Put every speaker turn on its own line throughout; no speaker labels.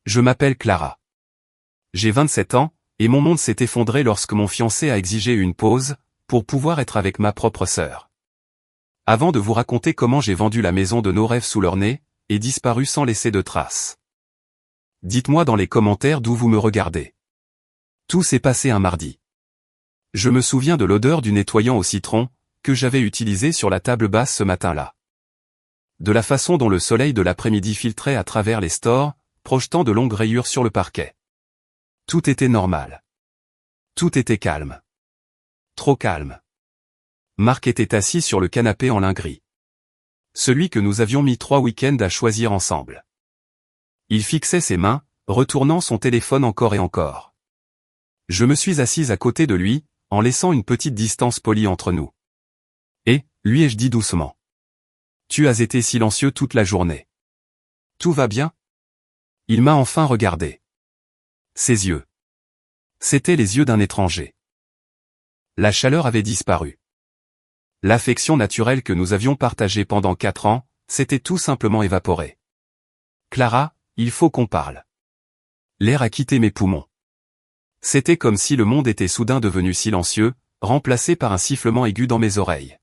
Je m'appelle Clara. J'ai 27 ans, et mon monde s'est effondré lorsque mon fiancé a exigé une pause, pour pouvoir être avec ma propre sœur. Avant de vous raconter comment j'ai vendu la maison de nos rêves sous leur nez, et disparu sans laisser de traces. Dites-moi dans les commentaires d'où vous me regardez. Tout s'est passé un mardi. Je me souviens de l'odeur du nettoyant au citron, que j'avais utilisé sur la table basse ce matin-là. De la façon dont le soleil de l'après-midi filtrait à travers les stores, projetant de longues rayures sur le parquet. Tout était normal. Tout était calme. Trop calme. Marc était assis sur le canapé en lin gris. Celui que nous avions mis 3 week-ends à choisir ensemble. Il fixait ses mains, retournant son téléphone encore et encore. Je me suis assise à côté de lui, en laissant une petite distance polie entre nous. Et, lui ai-je dit doucement. Tu as été silencieux toute la journée. Tout va bien? Il m'a enfin regardé. Ses yeux. C'étaient les yeux d'un étranger. La chaleur avait disparu. L'affection naturelle que nous avions partagée pendant 4 ans, s'était tout simplement évaporée. Clara, il faut qu'on parle. L'air a quitté mes poumons. C'était comme si le monde était soudain devenu silencieux, remplacé par un sifflement aigu dans mes oreilles.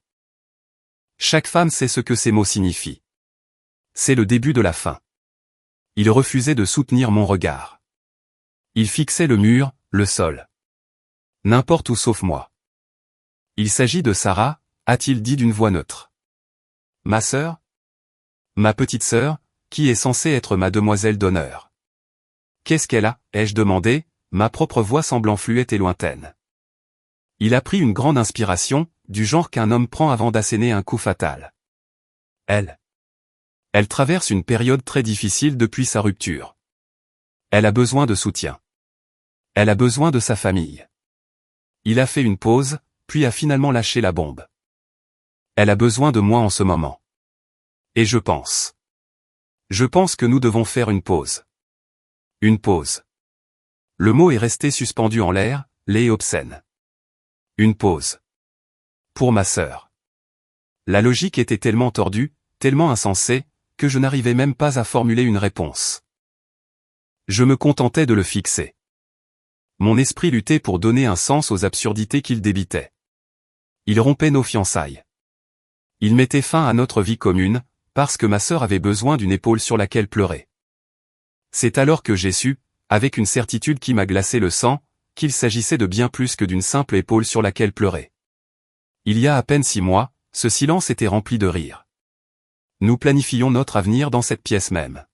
Chaque femme sait ce que ces mots signifient. C'est le début de la fin. Il refusait de soutenir mon regard. Il fixait le mur, le sol. N'importe où sauf moi. Il s'agit de Sarah, a-t-il dit d'une voix neutre. Ma sœur? Ma petite sœur, qui est censée être ma demoiselle d'honneur. Qu'est-ce qu'elle a, ai-je demandé, ma propre voix semblant fluette et lointaine. Il a pris une grande inspiration, du genre qu'un homme prend avant d'asséner un coup fatal. Elle traverse une période très difficile depuis sa rupture. Elle a besoin de soutien. Elle a besoin de sa famille. Il a fait une pause, puis a finalement lâché la bombe. Elle a besoin de moi en ce moment. Et je pense que nous devons faire une pause. Une pause. Le mot est resté suspendu en l'air, laid et obscène. Une pause. Pour ma sœur. La logique était tellement tordue, tellement insensée, que je n'arrivais même pas à formuler une réponse. Je me contentais de le fixer. Mon esprit luttait pour donner un sens aux absurdités qu'il débitait. Il rompait nos fiançailles. Il mettait fin à notre vie commune, parce que ma sœur avait besoin d'une épaule sur laquelle pleurer. C'est alors que j'ai su, avec une certitude qui m'a glacé le sang, qu'il s'agissait de bien plus que d'une simple épaule sur laquelle pleurer. Il y a à peine 6 mois, ce silence était rempli de rire. Nous planifions notre avenir dans cette pièce même.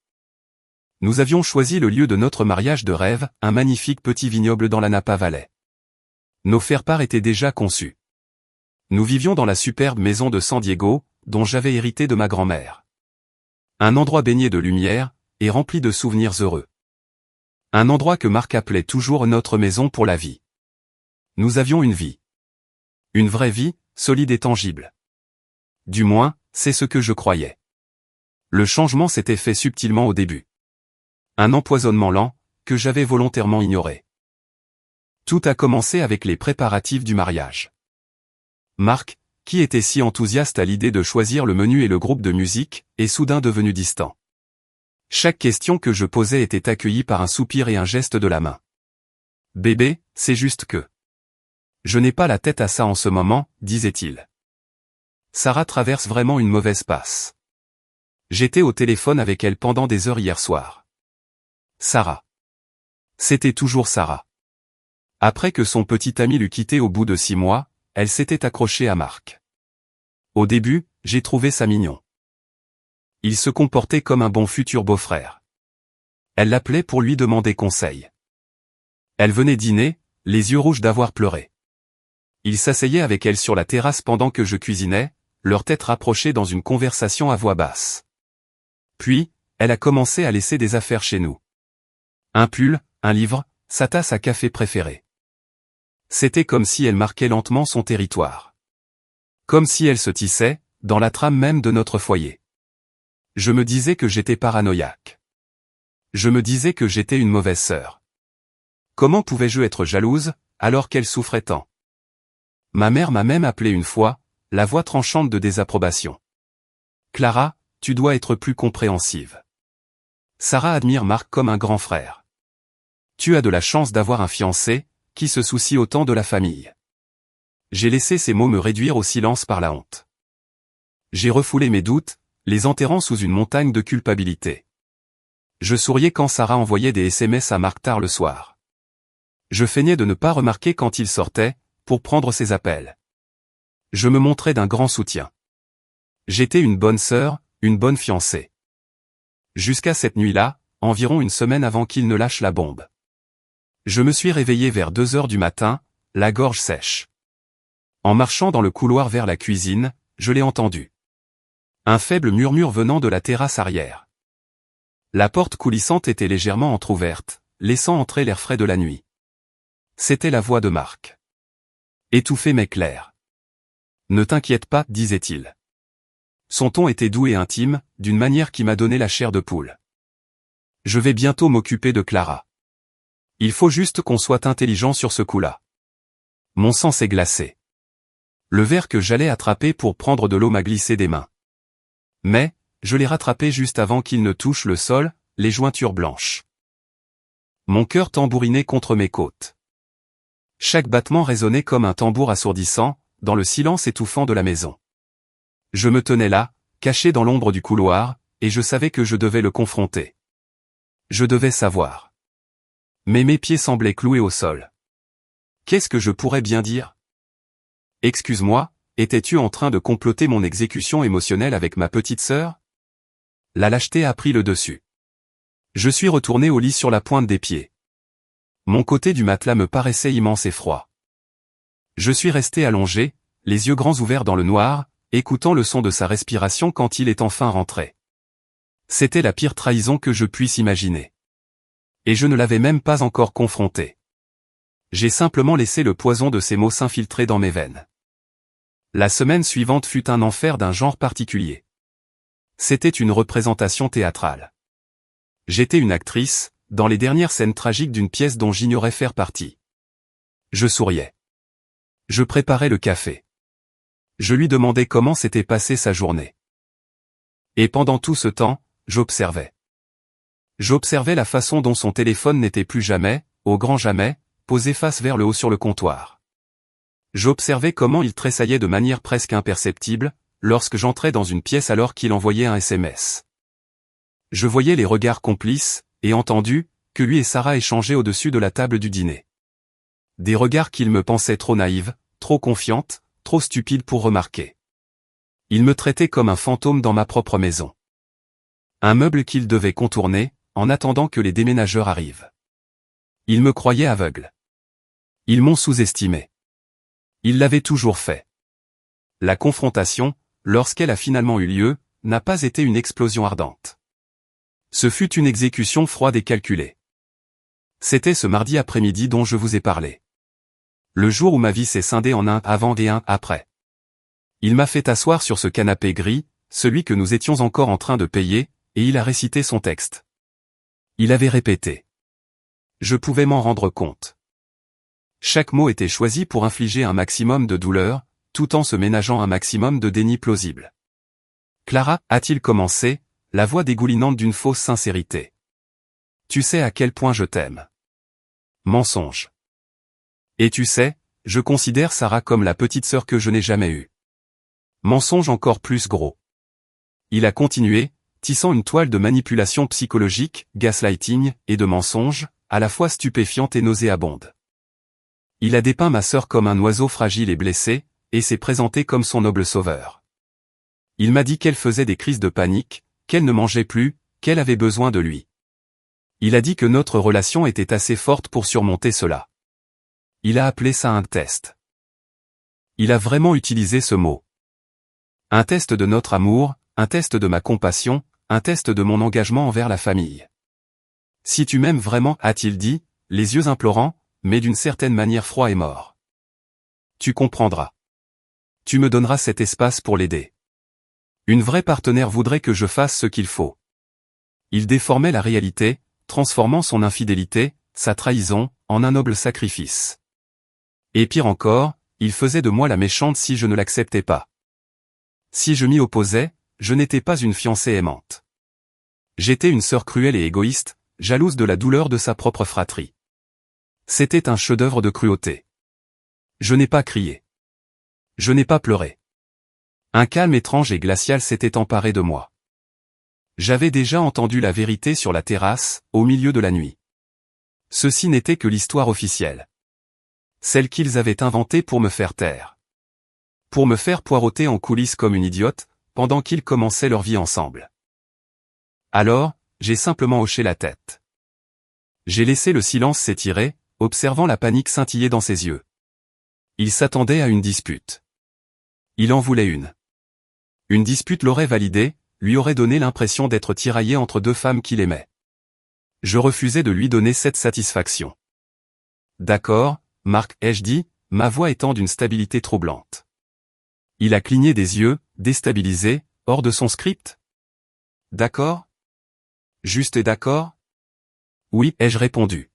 Nous avions choisi le lieu de notre mariage de rêve, un magnifique petit vignoble dans la Napa Valley. Nos faire-part étaient déjà conçus. Nous vivions dans la superbe maison de San Diego, dont j'avais hérité de ma grand-mère. Un endroit baigné de lumière, et rempli de souvenirs heureux. Un endroit que Marc appelait toujours notre maison pour la vie. Nous avions une vie. Une vraie vie, solide et tangible. Du moins, c'est ce que je croyais. Le changement s'était fait subtilement au début. Un empoisonnement lent, que j'avais volontairement ignoré. Tout a commencé avec les préparatifs du mariage. Marc, qui était si enthousiaste à l'idée de choisir le menu et le groupe de musique, est soudain devenu distant. Chaque question que je posais était accueillie par un soupir et un geste de la main. Bébé, c'est juste que... Je n'ai pas la tête à ça en ce moment, disait-il. Sarah traverse vraiment une mauvaise passe. J'étais au téléphone avec elle pendant des heures hier soir. Sarah. C'était toujours Sarah. Après que son petit ami l'eut quittée au bout de 6 mois, elle s'était accrochée à Marc. Au début, j'ai trouvé ça mignon. Il se comportait comme un bon futur beau-frère. Elle l'appelait pour lui demander conseil. Elle venait dîner, les yeux rouges d'avoir pleuré. Il s'asseyait avec elle sur la terrasse pendant que je cuisinais, leurs têtes rapprochées dans une conversation à voix basse. Puis, elle a commencé à laisser des affaires chez nous. Un pull, un livre, sa tasse à café préférée. C'était comme si elle marquait lentement son territoire. Comme si elle se tissait, dans la trame même de notre foyer. Je me disais que j'étais paranoïaque. Je me disais que j'étais une mauvaise sœur. Comment pouvais-je être jalouse, alors qu'elle souffrait tant? Ma mère m'a même appelé une fois, la voix tranchante de désapprobation. Clara, tu dois être plus compréhensive. Sarah admire Marc comme un grand frère. Tu as de la chance d'avoir un fiancé, qui se soucie autant de la famille. J'ai laissé ces mots me réduire au silence par la honte. J'ai refoulé mes doutes, les enterrant sous une montagne de culpabilité. Je souriais quand Sarah envoyait des SMS à Marc tard le soir. Je feignais de ne pas remarquer quand il sortait, pour prendre ses appels. Je me montrais d'un grand soutien. J'étais une bonne sœur, une bonne fiancée. Jusqu'à cette nuit-là, environ une semaine avant qu'il ne lâche la bombe. Je me suis réveillé vers 2 heures du matin, la gorge sèche. En marchant dans le couloir vers la cuisine, je l'ai entendu. Un faible murmure venant de la terrasse arrière. La porte coulissante était légèrement entr'ouverte, laissant entrer l'air frais de la nuit. C'était la voix de Marc. Étouffé mais clair. Ne t'inquiète pas, disait-il. Son ton était doux et intime, d'une manière qui m'a donné la chair de poule. Je vais bientôt m'occuper de Clara. Il faut juste qu'on soit intelligent sur ce coup-là. Mon sang s'est glacé. Le verre que j'allais attraper pour prendre de l'eau m'a glissé des mains. Mais, je l'ai rattrapé juste avant qu'il ne touche le sol, les jointures blanches. Mon cœur tambourinait contre mes côtes. Chaque battement résonnait comme un tambour assourdissant, dans le silence étouffant de la maison. Je me tenais là, caché dans l'ombre du couloir, et je savais que je devais le confronter. Je devais savoir. Mais mes pieds semblaient cloués au sol. Qu'est-ce que je pourrais bien dire ? Excuse-moi, étais-tu en train de comploter mon exécution émotionnelle avec ma petite sœur ? La lâcheté a pris le dessus. Je suis retourné au lit sur la pointe des pieds. Mon côté du matelas me paraissait immense et froid. Je suis resté allongé, les yeux grands ouverts dans le noir, écoutant le son de sa respiration quand il est enfin rentré. C'était la pire trahison que je puisse imaginer. Et je ne l'avais même pas encore confronté. J'ai simplement laissé le poison de ses mots s'infiltrer dans mes veines. La semaine suivante fut un enfer d'un genre particulier. C'était une représentation théâtrale. J'étais une actrice, dans les dernières scènes tragiques d'une pièce dont j'ignorais faire partie. Je souriais. Je préparais le café. Je lui demandais comment s'était passée sa journée. Et pendant tout ce temps, j'observais. J'observais la façon dont son téléphone n'était plus jamais, au grand jamais, posé face vers le haut sur le comptoir. J'observais comment il tressaillait de manière presque imperceptible, lorsque j'entrais dans une pièce alors qu'il envoyait un SMS. Je voyais les regards complices, et entendu, que lui et Sarah échangeaient au-dessus de la table du dîner. Des regards qu'il me pensait trop naïve, trop confiante, trop stupide pour remarquer. Il me traitait comme un fantôme dans ma propre maison. Un meuble qu'il devait contourner, en attendant que les déménageurs arrivent. Ils me croyaient aveugle. Ils m'ont sous-estimé. Ils l'avaient toujours fait. La confrontation, lorsqu'elle a finalement eu lieu, n'a pas été une explosion ardente. Ce fut une exécution froide et calculée. C'était ce mardi après-midi dont je vous ai parlé. Le jour où ma vie s'est scindée en un avant et un après. Il m'a fait asseoir sur ce canapé gris, celui que nous étions encore en train de payer, et il a récité son texte. Il avait répété. Je pouvais m'en rendre compte. Chaque mot était choisi pour infliger un maximum de douleur, tout en se ménageant un maximum de déni plausible. Clara, a-t-il commencé, la voix dégoulinante d'une fausse sincérité. Tu sais à quel point je t'aime. Mensonge. Et tu sais, je considère Sarah comme la petite sœur que je n'ai jamais eue. Mensonge encore plus gros. Il a continué, tissant une toile de manipulation psychologique, gaslighting, et de mensonges, à la fois stupéfiante et nauséabonde. Il a dépeint ma sœur comme un oiseau fragile et blessé, et s'est présenté comme son noble sauveur. Il m'a dit qu'elle faisait des crises de panique, qu'elle ne mangeait plus, qu'elle avait besoin de lui. Il a dit que notre relation était assez forte pour surmonter cela. Il a appelé ça un test. Il a vraiment utilisé ce mot. Un test de notre amour, un test de ma compassion, un test de mon engagement envers la famille. Si tu m'aimes vraiment, a-t-il dit, les yeux implorants, mais d'une certaine manière froid et mort. Tu comprendras. Tu me donneras cet espace pour l'aider. Une vraie partenaire voudrait que je fasse ce qu'il faut. Il déformait la réalité, transformant son infidélité, sa trahison, en un noble sacrifice. Et pire encore, il faisait de moi la méchante si je ne l'acceptais pas. Si je m'y opposais, je n'étais pas une fiancée aimante. J'étais une sœur cruelle et égoïste, jalouse de la douleur de sa propre fratrie. C'était un chef-d'œuvre de cruauté. Je n'ai pas crié. Je n'ai pas pleuré. Un calme étrange et glacial s'était emparé de moi. J'avais déjà entendu la vérité sur la terrasse, au milieu de la nuit. Ceci n'était que l'histoire officielle. Celle qu'ils avaient inventée pour me faire taire. Pour me faire poireauter en coulisses comme une idiote, pendant qu'ils commençaient leur vie ensemble. Alors, j'ai simplement hoché la tête. J'ai laissé le silence s'étirer, observant la panique scintiller dans ses yeux. Il s'attendait à une dispute. Il en voulait une. Une dispute l'aurait validé, lui aurait donné l'impression d'être tiraillé entre deux femmes qu'il aimait. Je refusais de lui donner cette satisfaction. D'accord, Marc, ai-je dit, ma voix étant d'une stabilité troublante. Il a cligné des yeux, déstabilisé, hors de son script. D'accord? Juste et d'accord? Oui, ai-je répondu.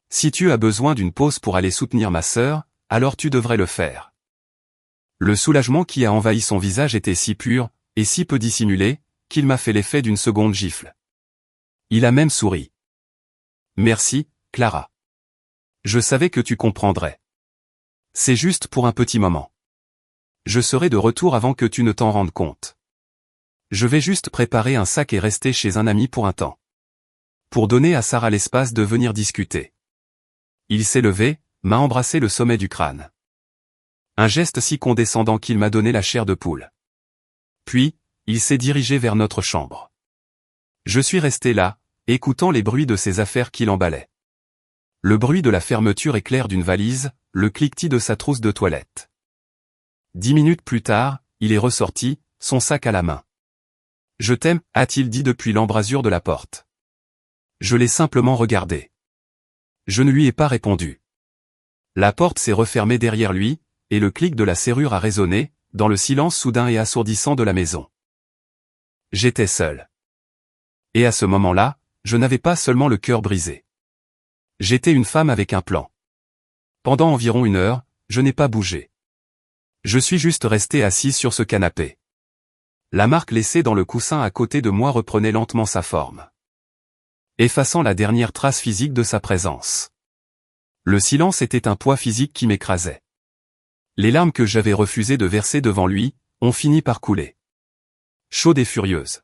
Si tu as besoin d'une pause pour aller soutenir ma sœur, alors tu devrais le faire. Le soulagement qui a envahi son visage était si pur, et si peu dissimulé, qu'il m'a fait l'effet d'une seconde gifle. Il a même souri. Merci, Clara. Je savais que tu comprendrais. C'est juste pour un petit moment. Je serai de retour avant que tu ne t'en rendes compte. Je vais juste préparer un sac et rester chez un ami pour un temps. Pour donner à Sarah l'espace de venir discuter. Il s'est levé, m'a embrassé le sommet du crâne. Un geste si condescendant qu'il m'a donné la chair de poule. Puis, il s'est dirigé vers notre chambre. Je suis resté là, écoutant les bruits de ses affaires qui l'emballaient. Le bruit de la fermeture éclair d'une valise, le cliquetis de sa trousse de toilette. 10 minutes plus tard, il est ressorti, son sac à la main. « Je t'aime » a-t-il dit depuis l'embrasure de la porte. Je l'ai simplement regardé. Je ne lui ai pas répondu. La porte s'est refermée derrière lui, et le clic de la serrure a résonné, dans le silence soudain et assourdissant de la maison. J'étais seul. Et à ce moment-là, je n'avais pas seulement le cœur brisé. J'étais une femme avec un plan. Pendant environ 1 heure, je n'ai pas bougé. Je suis juste resté assis sur ce canapé. La marque laissée dans le coussin à côté de moi reprenait lentement sa forme. Effaçant la dernière trace physique de sa présence. Le silence était un poids physique qui m'écrasait. Les larmes que j'avais refusé de verser devant lui, ont fini par couler. Chaude et furieuse.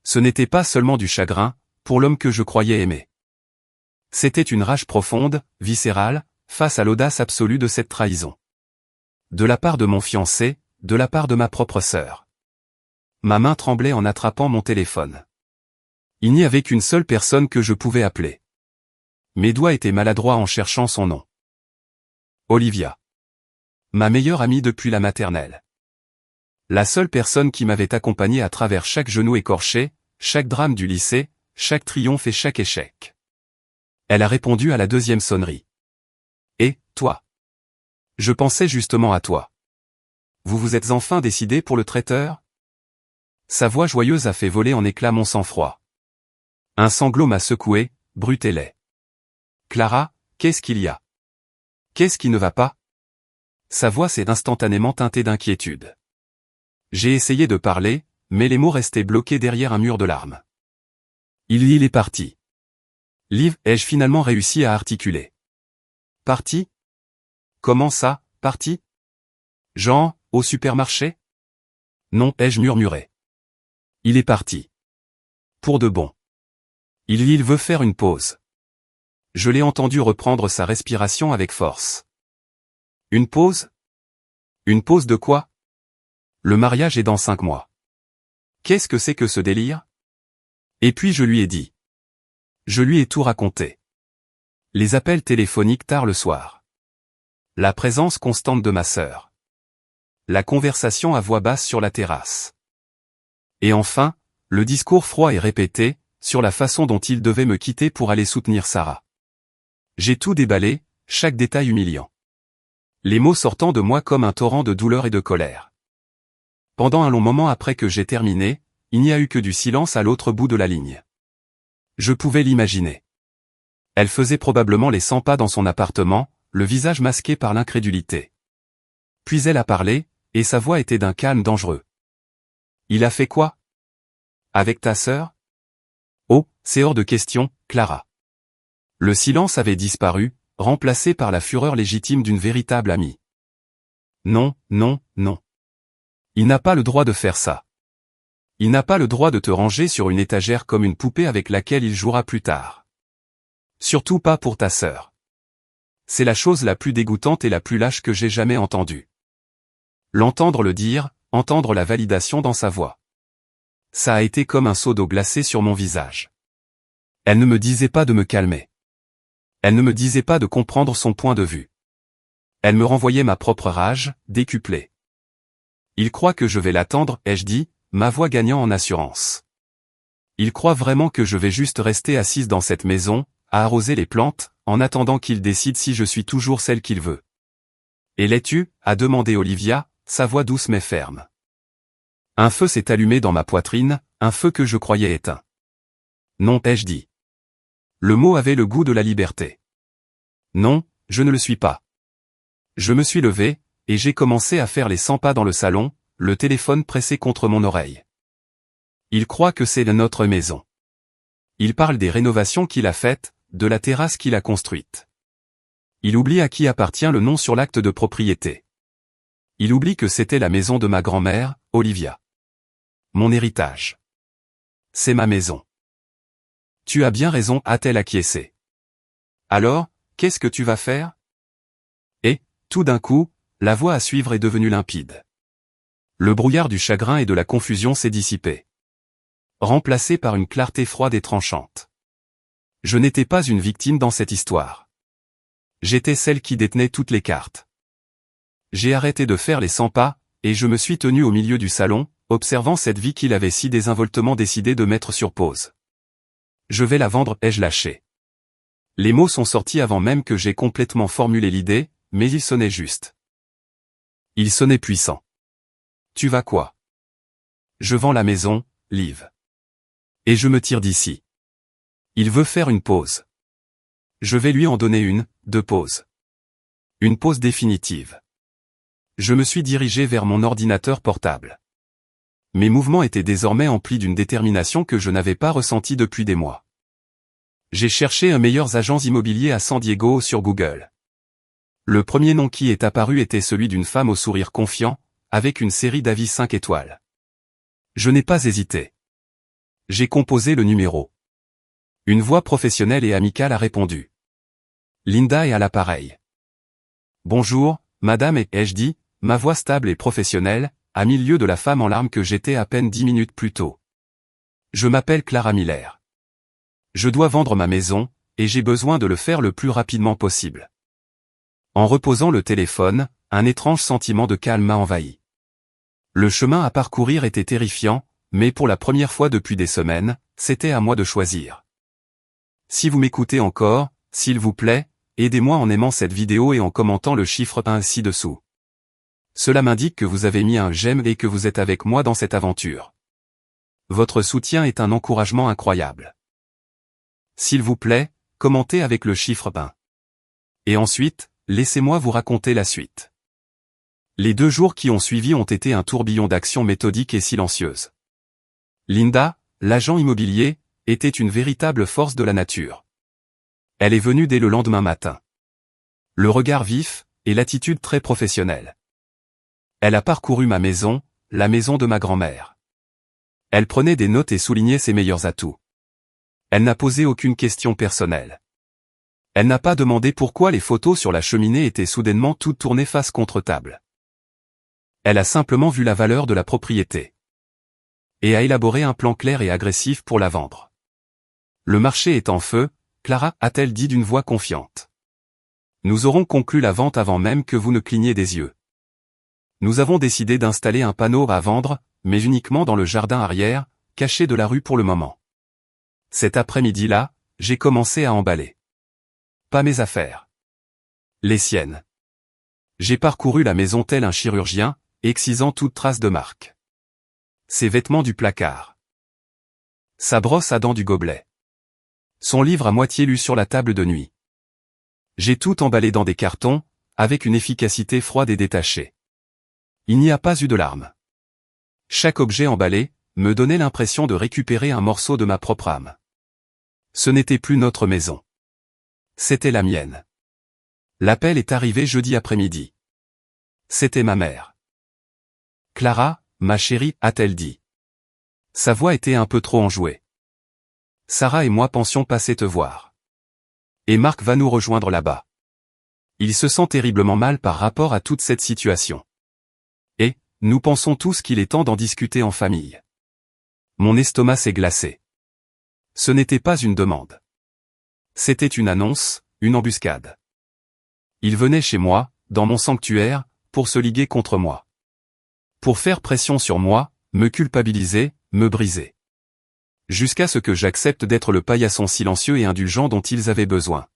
Ce n'était pas seulement du chagrin, pour l'homme que je croyais aimer. C'était une rage profonde, viscérale, face à l'audace absolue de cette trahison. De la part de mon fiancé, de la part de ma propre sœur. Ma main tremblait en attrapant mon téléphone. Il n'y avait qu'une seule personne que je pouvais appeler. Mes doigts étaient maladroits en cherchant son nom. Olivia. Ma meilleure amie depuis la maternelle. La seule personne qui m'avait accompagné à travers chaque genou écorché, chaque drame du lycée, chaque triomphe et chaque échec. Elle a répondu à la 2e sonnerie. Et, toi? Je pensais justement à toi. Vous vous êtes enfin décidé pour le traiteur? Sa voix joyeuse a fait voler en éclats mon sang-froid. Un sanglot m'a secoué, brut et laid. Clara, qu'est-ce qu'il y a? Qu'est-ce qui ne va pas? Sa voix s'est instantanément teintée d'inquiétude. J'ai essayé de parler, mais les mots restaient bloqués derrière un mur de larmes. Il est parti. Liv, ai-je finalement réussi à articuler? Parti? Comment ça, parti? Jean, au supermarché? Non, ai-je murmuré. Il est parti. Pour de bon. Il veut faire une pause. Je l'ai entendu reprendre sa respiration avec force. Une pause? Une pause de quoi? Le mariage est dans 5 mois. Qu'est-ce que c'est que ce délire? Et puis je lui ai dit. Je lui ai tout raconté. Les appels téléphoniques tard le soir. La présence constante de ma sœur. La conversation à voix basse sur la terrasse. Et enfin, le discours froid et répété, sur la façon dont il devait me quitter pour aller soutenir Sarah. J'ai tout déballé, chaque détail humiliant. Les mots sortant de moi comme un torrent de douleur et de colère. Pendant un long moment après que j'ai terminé, il n'y a eu que du silence à l'autre bout de la ligne. Je pouvais l'imaginer. Elle faisait probablement les 100 pas dans son appartement, le visage masqué par l'incrédulité. Puis elle a parlé, et sa voix était d'un calme dangereux. Il a fait quoi? Avec ta sœur? C'est hors de question, Clara. Le silence avait disparu, remplacé par la fureur légitime d'une véritable amie. Non, non, non. Il n'a pas le droit de faire ça. Il n'a pas le droit de te ranger sur une étagère comme une poupée avec laquelle il jouera plus tard. Surtout pas pour ta sœur. C'est la chose la plus dégoûtante et la plus lâche que j'ai jamais entendue. L'entendre le dire, entendre la validation dans sa voix. Ça a été comme un seau d'eau glacée sur mon visage. Elle ne me disait pas de me calmer. Elle ne me disait pas de comprendre son point de vue. Elle me renvoyait ma propre rage, décuplée. Il croit que je vais l'attendre, ai-je dit, ma voix gagnant en assurance. Il croit vraiment que je vais juste rester assise dans cette maison, à arroser les plantes, en attendant qu'il décide si je suis toujours celle qu'il veut. Et l'es-tu, a demandé Olivia, sa voix douce mais ferme. Un feu s'est allumé dans ma poitrine, un feu que je croyais éteint. Non, ai-je dit. Le mot avait le goût de la liberté. Non, je ne le suis pas. Je me suis levé, et j'ai commencé à faire les 100 pas dans le salon, le téléphone pressé contre mon oreille. Il croit que c'est notre maison. Il parle des rénovations qu'il a faites, de la terrasse qu'il a construite. Il oublie à qui appartient le nom sur l'acte de propriété. Il oublie que c'était la maison de ma grand-mère, Olivia. Mon héritage. C'est ma maison. Tu as bien raison, a-t-elle acquiescé. Alors, qu'est-ce que tu vas faire? Et, tout d'un coup, la voie à suivre est devenue limpide. Le brouillard du chagrin et de la confusion s'est dissipé. Remplacé par une clarté froide et tranchante. Je n'étais pas une victime dans cette histoire. J'étais celle qui détenait toutes les cartes. J'ai arrêté de faire les 100 pas, et je me suis tenu au milieu du salon, observant cette vie qu'il avait si désinvoltement décidé de mettre sur pause. Je vais la vendre, ai-je lâché. Les mots sont sortis avant même que j'aie complètement formulé l'idée, mais ils sonnaient justes. Ils sonnaient puissants. Tu vas quoi? Je vends la maison, Liv. Et je me tire d'ici. Il veut faire une pause. Je vais lui en donner une, 2 pauses. Une pause définitive. Je me suis dirigé vers mon ordinateur portable. Mes mouvements étaient désormais emplis d'une détermination que je n'avais pas ressentie depuis des mois. J'ai cherché un meilleur agent immobilier à San Diego sur Google. Le premier nom qui est apparu était celui d'une femme au sourire confiant, avec une série d'avis 5 étoiles. Je n'ai pas hésité. J'ai composé le numéro. Une voix professionnelle et amicale a répondu. Linda est à l'appareil. Bonjour, madame, et ai-je dit, ma voix stable et professionnelle, à milieu de la femme en larmes que j'étais à peine 10 minutes plus tôt. Je m'appelle Clara Miller. Je dois vendre ma maison, et j'ai besoin de le faire le plus rapidement possible. En reposant le téléphone, un étrange sentiment de calme m'a envahi. Le chemin à parcourir était terrifiant, mais pour la première fois depuis des semaines, c'était à moi de choisir. Si vous m'écoutez encore, s'il vous plaît, aidez-moi en aimant cette vidéo et en commentant le chiffre 1 ci-dessous. Cela m'indique que vous avez mis un j'aime et que vous êtes avec moi dans cette aventure. Votre soutien est un encouragement incroyable. S'il vous plaît, commentez avec le chiffre 1. Et ensuite, laissez-moi vous raconter la suite. Les 2 jours qui ont suivi ont été un tourbillon d'actions méthodiques et silencieuses. Linda, l'agent immobilier, était une véritable force de la nature. Elle est venue dès le lendemain matin. Le regard vif, et l'attitude très professionnelle. Elle a parcouru ma maison, la maison de ma grand-mère. Elle prenait des notes et soulignait ses meilleurs atouts. Elle n'a posé aucune question personnelle. Elle n'a pas demandé pourquoi les photos sur la cheminée étaient soudainement toutes tournées face contre table. Elle a simplement vu la valeur de la propriété. Et a élaboré un plan clair et agressif pour la vendre. Le marché est en feu, Clara, a-t-elle dit d'une voix confiante. Nous aurons conclu la vente avant même que vous ne cligniez des yeux. Nous avons décidé d'installer un panneau à vendre, mais uniquement dans le jardin arrière, caché de la rue pour le moment. Cet après-midi-là, j'ai commencé à emballer. Pas mes affaires. Les siennes. J'ai parcouru la maison tel un chirurgien, excisant toute trace de marque. Ses vêtements du placard. Sa brosse à dents du gobelet. Son livre à moitié lu sur la table de nuit. J'ai tout emballé dans des cartons, avec une efficacité froide et détachée. Il n'y a pas eu de larmes. Chaque objet emballé me donnait l'impression de récupérer un morceau de ma propre âme. Ce n'était plus notre maison. C'était la mienne. L'appel est arrivé jeudi après-midi. C'était ma mère. Clara, ma chérie, a-t-elle dit. Sa voix était un peu trop enjouée. Sarah et moi pensions passer te voir. Et Marc va nous rejoindre là-bas. Il se sent terriblement mal par rapport à toute cette situation. Et, nous pensons tous qu'il est temps d'en discuter en famille. Mon estomac s'est glacé. Ce n'était pas une demande. C'était une annonce, une embuscade. Il venait chez moi, dans mon sanctuaire, pour se liguer contre moi. Pour faire pression sur moi, me culpabiliser, me briser. Jusqu'à ce que j'accepte d'être le paillasson silencieux et indulgent dont ils avaient besoin.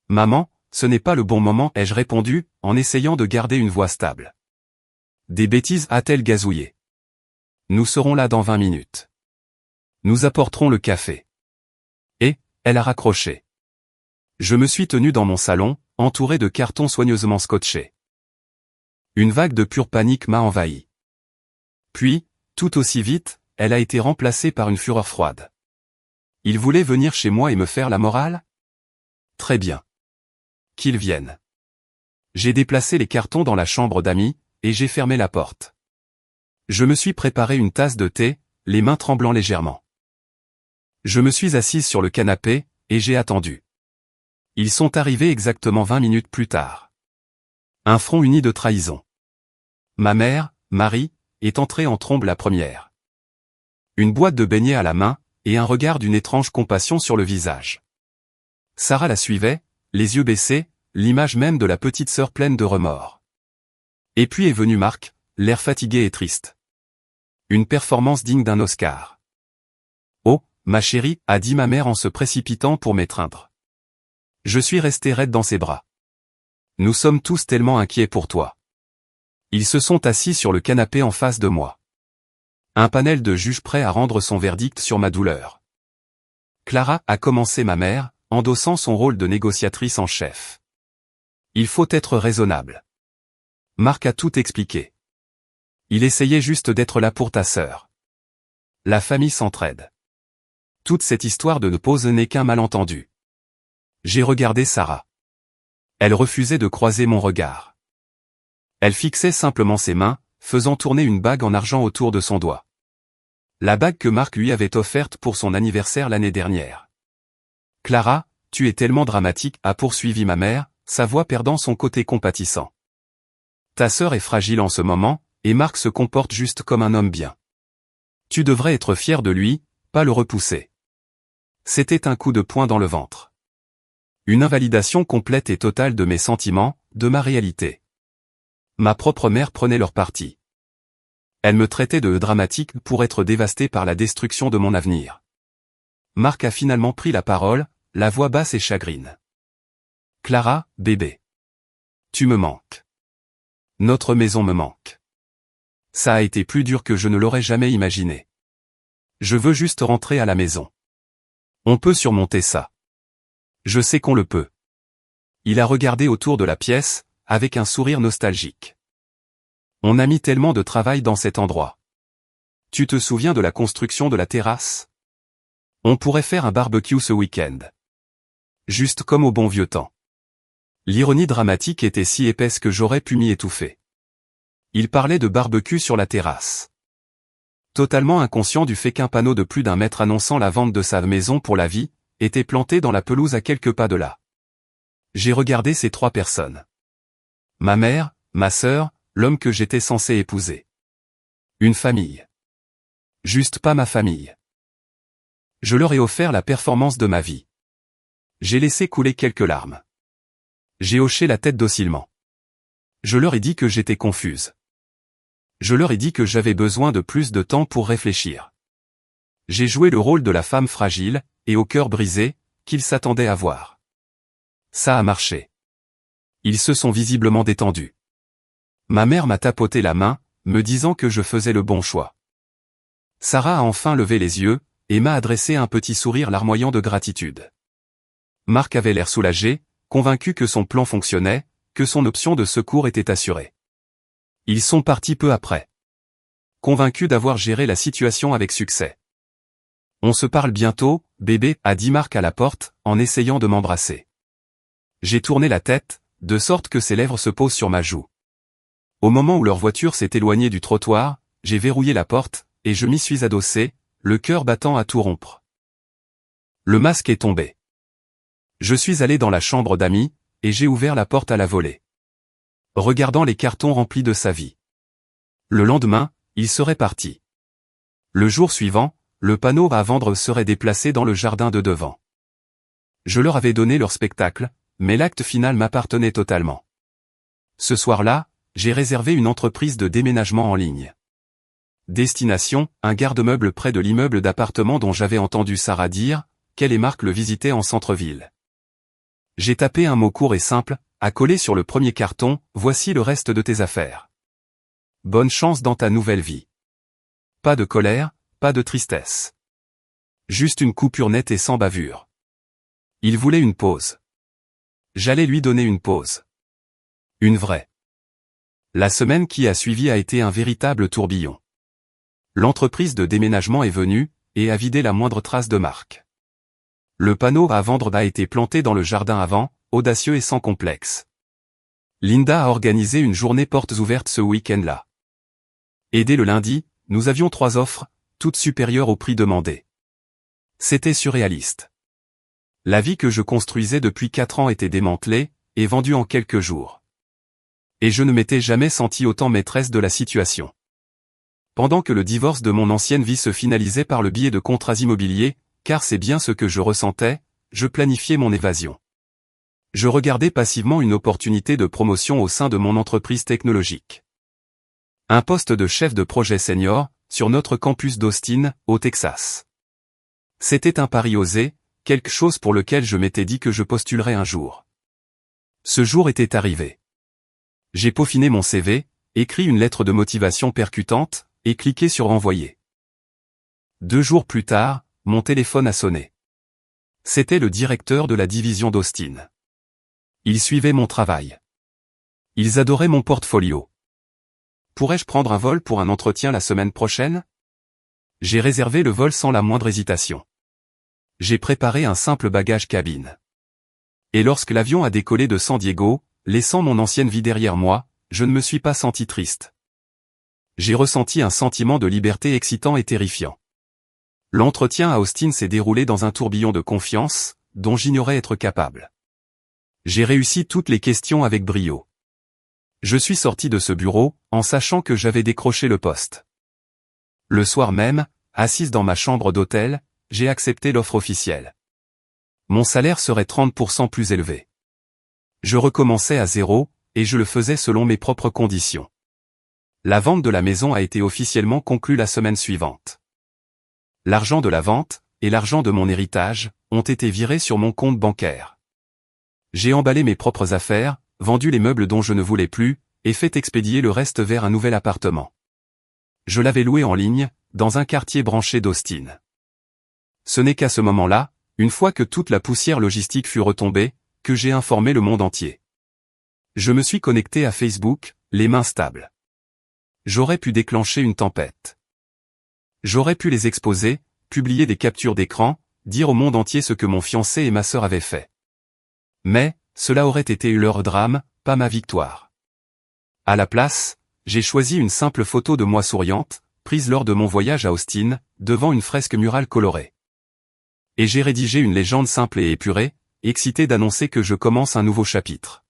Maman, ce n'est pas le bon moment, ai-je répondu, en essayant de garder une voix stable. Des bêtises, a-t-elle gazouillé. Nous serons là dans 20 minutes. Nous apporterons le café. Et, elle a raccroché. Je me suis tenu dans mon salon, entouré de cartons soigneusement scotchés. Une vague de pure panique m'a envahi. Puis, tout aussi vite, elle a été remplacée par une fureur froide. Il voulait venir chez moi et me faire la morale? Très bien. Qu'il vienne. J'ai déplacé les cartons dans la chambre d'amis, et j'ai fermé la porte. Je me suis préparé une tasse de thé, les mains tremblant légèrement. Je me suis assise sur le canapé, et j'ai attendu. Ils sont arrivés exactement 20 minutes plus tard. Un front uni de trahison. Ma mère, Marie, est entrée en trombe la première. Une boîte de beignets à la main, et un regard d'une étrange compassion sur le visage. Sarah la suivait, les yeux baissés, l'image même de la petite sœur pleine de remords. Et puis est venu Marc, l'air fatigué et triste. Une performance digne d'un Oscar. Oh, ma chérie, a dit ma mère en se précipitant pour m'étreindre. Je suis resté raide dans ses bras. Nous sommes tous tellement inquiets pour toi. Ils se sont assis sur le canapé en face de moi. Un panel de juges prêts à rendre son verdict sur ma douleur. Clara, a commencé ma mère, endossant son rôle de négociatrice en chef. Il faut être raisonnable. Marc a tout expliqué. Il essayait juste d'être là pour ta sœur. La famille s'entraide. Toute cette histoire de pause n'est qu'un malentendu. J'ai regardé Sarah. Elle refusait de croiser mon regard. Elle fixait simplement ses mains, faisant tourner une bague en argent autour de son doigt. La bague que Marc lui avait offerte pour son anniversaire l'année dernière. Clara, tu es tellement dramatique, a poursuivi ma mère, sa voix perdant son côté compatissant. Ta sœur est fragile en ce moment, et Marc se comporte juste comme un homme bien. Tu devrais être fier de lui, pas le repousser. C'était un coup de poing dans le ventre. Une invalidation complète et totale de mes sentiments, de ma réalité. Ma propre mère prenait leur parti. Elle me traitait de dramatique pour être dévastée par la destruction de mon avenir. Marc a finalement pris la parole, la voix basse et chagrine. Clara, bébé. Tu me manques. Notre maison me manque. Ça a été plus dur que je ne l'aurais jamais imaginé. Je veux juste rentrer à la maison. On peut surmonter ça. Je sais qu'on le peut. Il a regardé autour de la pièce, avec un sourire nostalgique. On a mis tellement de travail dans cet endroit. Tu te souviens de la construction de la terrasse? On pourrait faire un barbecue ce week-end. Juste comme au bon vieux temps. L'ironie dramatique était si épaisse que j'aurais pu m'y étouffer. Il parlait de barbecue sur la terrasse. Totalement inconscient du fait qu'un panneau de plus d'1 mètre annonçant la vente de sa maison pour la vie, était planté dans la pelouse à quelques pas de là. J'ai regardé ces 3 personnes. Ma mère, ma sœur, l'homme que j'étais censé épouser. Une famille. Juste pas ma famille. Je leur ai offert la performance de ma vie. J'ai laissé couler quelques larmes. J'ai hoché la tête docilement. Je leur ai dit que j'étais confuse. Je leur ai dit que j'avais besoin de plus de temps pour réfléchir. J'ai joué le rôle de la femme fragile, et au cœur brisé, qu'ils s'attendaient à voir. Ça a marché. Ils se sont visiblement détendus. Ma mère m'a tapoté la main, me disant que je faisais le bon choix. Sarah a enfin levé les yeux, et m'a adressé un petit sourire larmoyant de gratitude. Marc avait l'air soulagé, convaincu que son plan fonctionnait, que son option de secours était assurée. Ils sont partis peu après. Convaincus d'avoir géré la situation avec succès. On se parle bientôt, bébé, a dit Marc à la porte, en essayant de m'embrasser. J'ai tourné la tête, de sorte que ses lèvres se posent sur ma joue. Au moment où leur voiture s'est éloignée du trottoir, j'ai verrouillé la porte, et je m'y suis adossé, le cœur battant à tout rompre. Le masque est tombé. Je suis allé dans la chambre d'amis, et j'ai ouvert la porte à la volée. Regardant les cartons remplis de sa vie. Le lendemain, il serait parti. Le jour suivant, le panneau à vendre serait déplacé dans le jardin de devant. Je leur avais donné leur spectacle, mais l'acte final m'appartenait totalement. Ce soir-là, j'ai réservé une entreprise de déménagement en ligne. Destination, un garde-meuble près de l'immeuble d'appartement dont j'avais entendu Sarah dire qu'elle et Marc le visitaient en centre-ville. J'ai tapé un mot court et simple, accolé sur le premier carton, voici le reste de tes affaires. Bonne chance dans ta nouvelle vie. Pas de colère, pas de tristesse. Juste une coupure nette et sans bavure. Il voulait une pause. J'allais lui donner une pause. Une vraie. La semaine qui a suivi a été un véritable tourbillon. L'entreprise de déménagement est venue, et a vidé la moindre trace de Marc. Le panneau à vendre a été planté dans le jardin avant, audacieux et sans complexe. Linda a organisé une journée portes ouvertes ce week-end-là. Et dès le lundi, nous avions 3 offres, toutes supérieures au prix demandé. C'était surréaliste. La vie que je construisais depuis 4 ans était démantelée, et vendue en quelques jours. Et je ne m'étais jamais senti autant maîtresse de la situation. Pendant que le divorce de mon ancienne vie se finalisait par le biais de contrats immobiliers, car c'est bien ce que je ressentais, je planifiais mon évasion. Je regardais passivement une opportunité de promotion au sein de mon entreprise technologique. Un poste de chef de projet senior, sur notre campus d'Austin, au Texas. C'était un pari osé, quelque chose pour lequel je m'étais dit que je postulerais un jour. Ce jour était arrivé. J'ai peaufiné mon CV, écrit une lettre de motivation percutante, et cliqué sur envoyer. 2 jours plus tard, mon téléphone a sonné. C'était le directeur de la division d'Austin. Il suivait mon travail. Ils adoraient mon portfolio. Pourrais-je prendre un vol pour un entretien la semaine prochaine? J'ai réservé le vol sans la moindre hésitation. J'ai préparé un simple bagage cabine. Et lorsque l'avion a décollé de San Diego, laissant mon ancienne vie derrière moi, je ne me suis pas senti triste. J'ai ressenti un sentiment de liberté excitant et terrifiant. L'entretien à Austin s'est déroulé dans un tourbillon de confiance, dont j'ignorais être capable. J'ai réussi toutes les questions avec brio. Je suis sorti de ce bureau, en sachant que j'avais décroché le poste. Le soir même, assise dans ma chambre d'hôtel, j'ai accepté l'offre officielle. Mon salaire serait 30% plus élevé. Je recommençais à zéro, et je le faisais selon mes propres conditions. La vente de la maison a été officiellement conclue la semaine suivante. L'argent de la vente, et l'argent de mon héritage, ont été virés sur mon compte bancaire. J'ai emballé mes propres affaires, vendu les meubles dont je ne voulais plus, et fait expédier le reste vers un nouvel appartement. Je l'avais loué en ligne, dans un quartier branché d'Austin. Ce n'est qu'à ce moment-là, une fois que toute la poussière logistique fut retombée, que j'ai informé le monde entier. Je me suis connecté à Facebook, les mains stables. J'aurais pu déclencher une tempête. J'aurais pu les exposer, publier des captures d'écran, dire au monde entier ce que mon fiancé et ma sœur avaient fait. Mais, cela aurait été leur drame, pas ma victoire. À la place, j'ai choisi une simple photo de moi souriante, prise lors de mon voyage à Austin, devant une fresque murale colorée. Et j'ai rédigé une légende simple et épurée, excité d'annoncer que je commence un nouveau chapitre.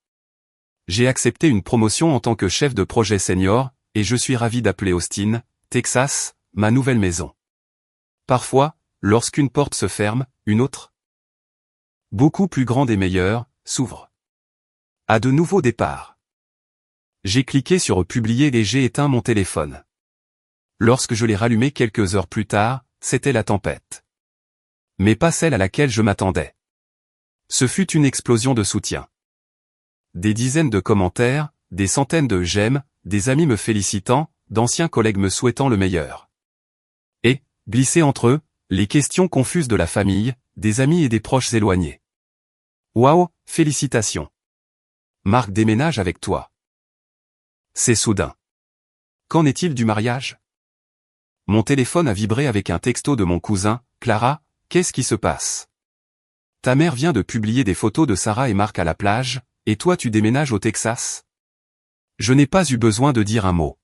J'ai accepté une promotion en tant que chef de projet senior, et je suis ravi d'appeler Austin, Texas, ma nouvelle maison. Parfois, lorsqu'une porte se ferme, une autre, beaucoup plus grande et meilleure, s'ouvre. À de nouveaux départs. J'ai cliqué sur publier et j'ai éteint mon téléphone. Lorsque je l'ai rallumé quelques heures plus tard, c'était la tempête. Mais pas celle à laquelle je m'attendais. Ce fut une explosion de soutien. Des dizaines de commentaires, des centaines de j'aime, des amis me félicitant, d'anciens collègues me souhaitant le meilleur. Et, glissés entre eux, les questions confuses de la famille, des amis et des proches éloignés. Waouh, félicitations. Marc déménage avec toi. C'est soudain. Qu'en est-il du mariage? Mon téléphone a vibré avec un texto de mon cousin. « Clara, qu'est-ce qui se passe? Ta mère vient de publier des photos de Sarah et Marc à la plage, et toi tu déménages au Texas ?» Je n'ai pas eu besoin de dire un mot.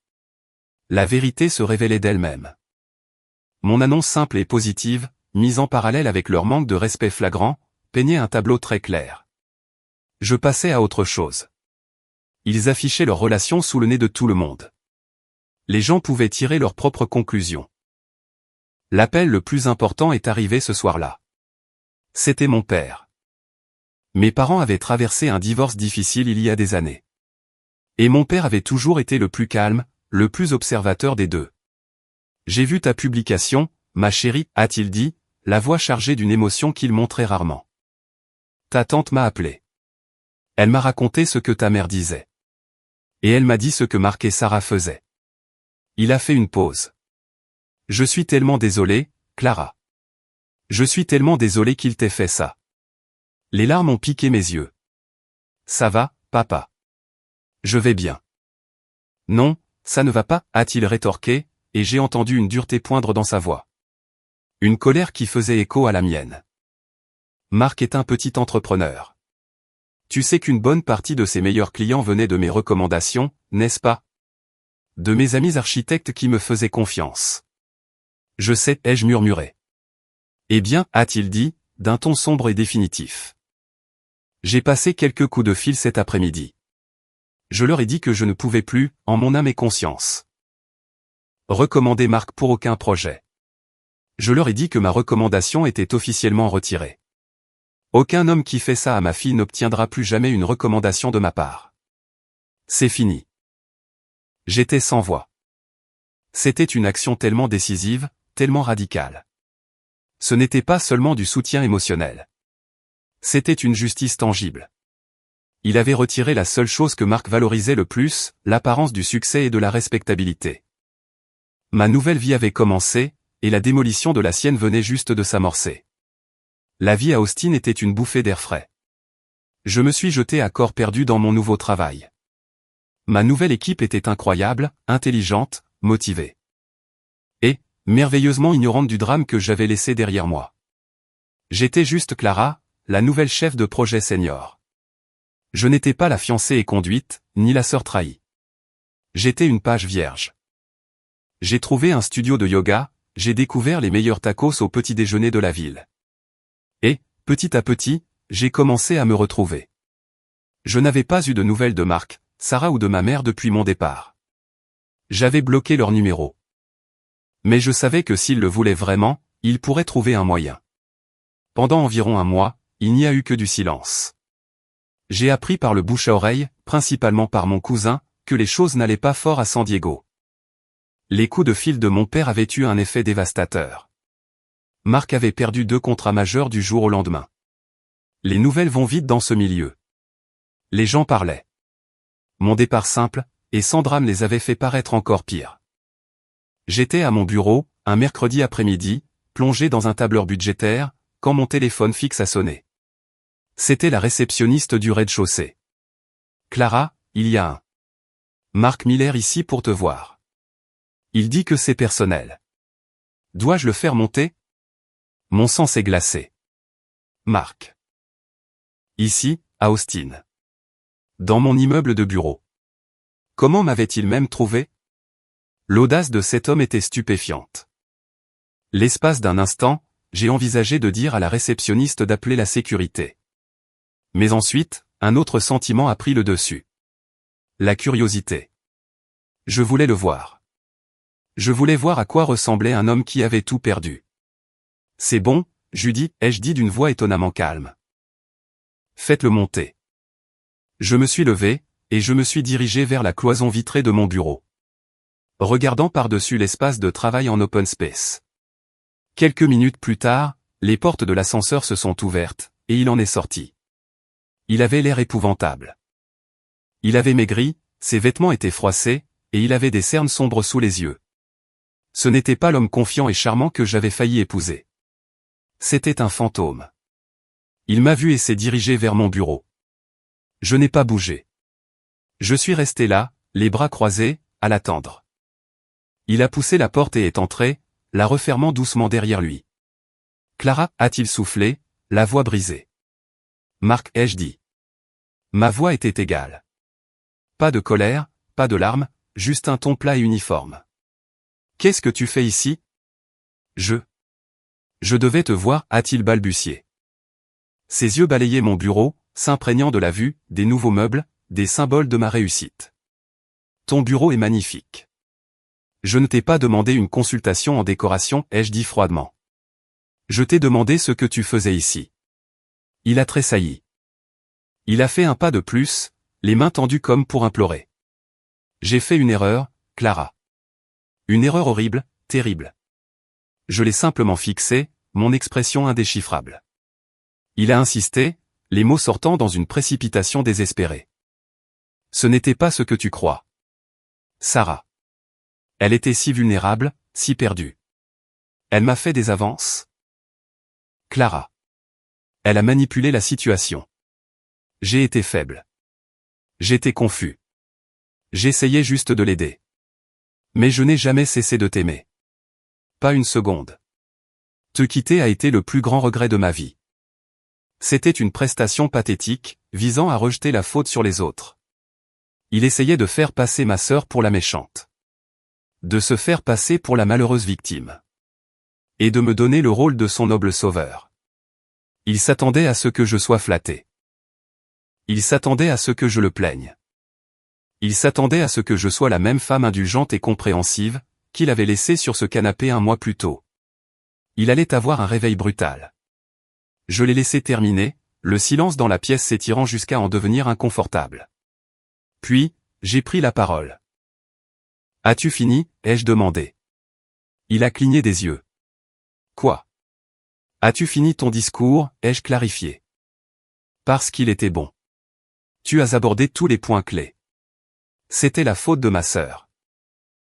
La vérité se révélait d'elle-même. Mon annonce simple et positive, mise en parallèle avec leur manque de respect flagrant, peignait un tableau très clair. Je passais à autre chose. Ils affichaient leur relation sous le nez de tout le monde. Les gens pouvaient tirer leurs propres conclusions. L'appel le plus important est arrivé ce soir-là. C'était mon père. Mes parents avaient traversé un divorce difficile il y a des années. Et mon père avait toujours été le plus calme, le plus observateur des deux. « J'ai vu ta publication, ma chérie, a-t-il dit, la voix chargée d'une émotion qu'il montrait rarement. Ta tante m'a appelé. Elle m'a raconté ce que ta mère disait. Et elle m'a dit ce que Marc et Sarah faisaient. Il a fait une pause. Je suis tellement désolé, Clara. Je suis tellement désolé qu'il t'ait fait ça. Les larmes ont piqué mes yeux. Ça va, papa? Je vais bien. Non, ça ne va pas, a-t-il rétorqué, et j'ai entendu une dureté poindre dans sa voix. Une colère qui faisait écho à la mienne. Marc est un petit entrepreneur. Tu sais qu'une bonne partie de ses meilleurs clients venaient de mes recommandations, n'est-ce pas? De mes amis architectes qui me faisaient confiance. Je sais, ai-je murmuré. Eh bien, a-t-il dit, d'un ton sombre et définitif. J'ai passé quelques coups de fil cet après-midi. Je leur ai dit que je ne pouvais plus, en mon âme et conscience, recommander Marc pour aucun projet. Je leur ai dit que ma recommandation était officiellement retirée. Aucun homme qui fait ça à ma fille n'obtiendra plus jamais une recommandation de ma part. C'est fini. J'étais sans voix. C'était une action tellement décisive, tellement radicale. Ce n'était pas seulement du soutien émotionnel. C'était une justice tangible. Il avait retiré la seule chose que Marc valorisait le plus, l'apparence du succès et de la respectabilité. Ma nouvelle vie avait commencé, et la démolition de la sienne venait juste de s'amorcer. La vie à Austin était une bouffée d'air frais. Je me suis jeté à corps perdu dans mon nouveau travail. Ma nouvelle équipe était incroyable, intelligente, motivée. Et, merveilleusement ignorante du drame que j'avais laissé derrière moi. J'étais juste Clara, la nouvelle chef de projet senior. Je n'étais pas la fiancée et conduite, ni la sœur trahie. J'étais une page vierge. J'ai trouvé un studio de yoga, j'ai découvert les meilleurs tacos au petit déjeuner de la ville. Et, petit à petit, j'ai commencé à me retrouver. Je n'avais pas eu de nouvelles de Marc, Sarah ou de ma mère depuis mon départ. J'avais bloqué leur numéro. Mais je savais que s'ils le voulaient vraiment, ils pourraient trouver un moyen. Pendant environ un mois, il n'y a eu que du silence. J'ai appris par le bouche à oreille, principalement par mon cousin, que les choses n'allaient pas fort à San Diego. Les coups de fil de mon père avaient eu un effet dévastateur. Marc avait perdu 2 contrats majeurs du jour au lendemain. Les nouvelles vont vite dans ce milieu. Les gens parlaient. Mon départ simple, et sans drame les avait fait paraître encore pire. J'étais à mon bureau, un mercredi après-midi, plongé dans un tableur budgétaire, quand mon téléphone fixe a sonné. C'était la réceptionniste du rez-de-chaussée. « Clara, il y a un Marc Miller ici pour te voir. Il dit que c'est personnel. Dois-je le faire monter ?» Mon sang s'est glacé. Marc. Ici, à Austin. Dans mon immeuble de bureau. Comment m'avait-il même trouvé? L'audace de cet homme était stupéfiante. L'espace d'un instant, j'ai envisagé de dire à la réceptionniste d'appeler la sécurité. Mais ensuite, un autre sentiment a pris le dessus. La curiosité. Je voulais le voir. Je voulais voir à quoi ressemblait un homme qui avait tout perdu. C'est bon, Judy, ai-je dit d'une voix étonnamment calme. Faites-le monter. Je me suis levé, et je me suis dirigé vers la cloison vitrée de mon bureau. Regardant par-dessus l'espace de travail en open space. Quelques minutes plus tard, les portes de l'ascenseur se sont ouvertes, et il en est sorti. Il avait l'air épouvantable. Il avait maigri, ses vêtements étaient froissés, et il avait des cernes sombres sous les yeux. Ce n'était pas l'homme confiant et charmant que j'avais failli épouser. C'était un fantôme. Il m'a vu et s'est dirigé vers mon bureau. Je n'ai pas bougé. Je suis resté là, les bras croisés, à l'attendre. Il a poussé la porte et est entré, la refermant doucement derrière lui. Clara, a-t-il soufflé, la voix brisée. Marc, ai-je dit. Ma voix était égale. Pas de colère, pas de larmes, juste un ton plat et uniforme. Qu'est-ce que tu fais ici? Je devais te voir, a-t-il balbutié. Ses yeux balayaient mon bureau, s'imprégnant de la vue, des nouveaux meubles, des symboles de ma réussite. Ton bureau est magnifique. Je ne t'ai pas demandé une consultation en décoration, ai-je dit froidement. Je t'ai demandé ce que tu faisais ici. Il a tressailli. Il a fait un pas de plus, les mains tendues comme pour implorer. J'ai fait une erreur, Clara. Une erreur horrible, terrible. Je l'ai simplement fixé, mon expression indéchiffrable. Il a insisté, les mots sortant dans une précipitation désespérée. Ce n'était pas ce que tu crois. Sarah. Elle était si vulnérable, si perdue. Elle m'a fait des avances. Clara. Elle a manipulé la situation. J'ai été faible. J'étais confus. J'essayais juste de l'aider. Mais je n'ai jamais cessé de t'aimer. Pas une seconde. Te quitter a été le plus grand regret de ma vie. C'était une prestation pathétique, visant à rejeter la faute sur les autres. Il essayait de faire passer ma sœur pour la méchante. De se faire passer pour la malheureuse victime. Et de me donner le rôle de son noble sauveur. Il s'attendait à ce que je sois flatté. Il s'attendait à ce que je le plaigne. Il s'attendait à ce que je sois la même femme indulgente et compréhensive, qu'il avait laissée sur ce canapé un mois plus tôt. Il allait avoir un réveil brutal. Je l'ai laissé terminer, le silence dans la pièce s'étirant jusqu'à en devenir inconfortable. Puis, j'ai pris la parole. As-tu fini, ai-je demandé. Il a cligné des yeux. Quoi? As-tu fini ton discours, ai-je clarifié. Parce qu'il était bon. Tu as abordé tous les points clés. C'était la faute de ma sœur.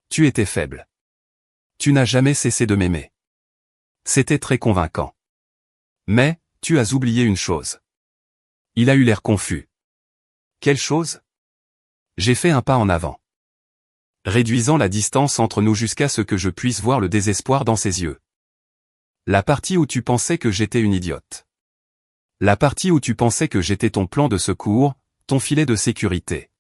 Tu étais faible. Tu n'as jamais cessé de m'aimer. C'était très convaincant. Mais, tu as oublié une chose. Il a eu l'air confus. Quelle chose? J'ai fait un pas en avant. Réduisant la distance entre nous jusqu'à ce que je puisse voir le désespoir dans ses yeux. La partie où tu pensais que j'étais une idiote. La partie où tu pensais que j'étais ton plan de secours, ton filet de sécurité.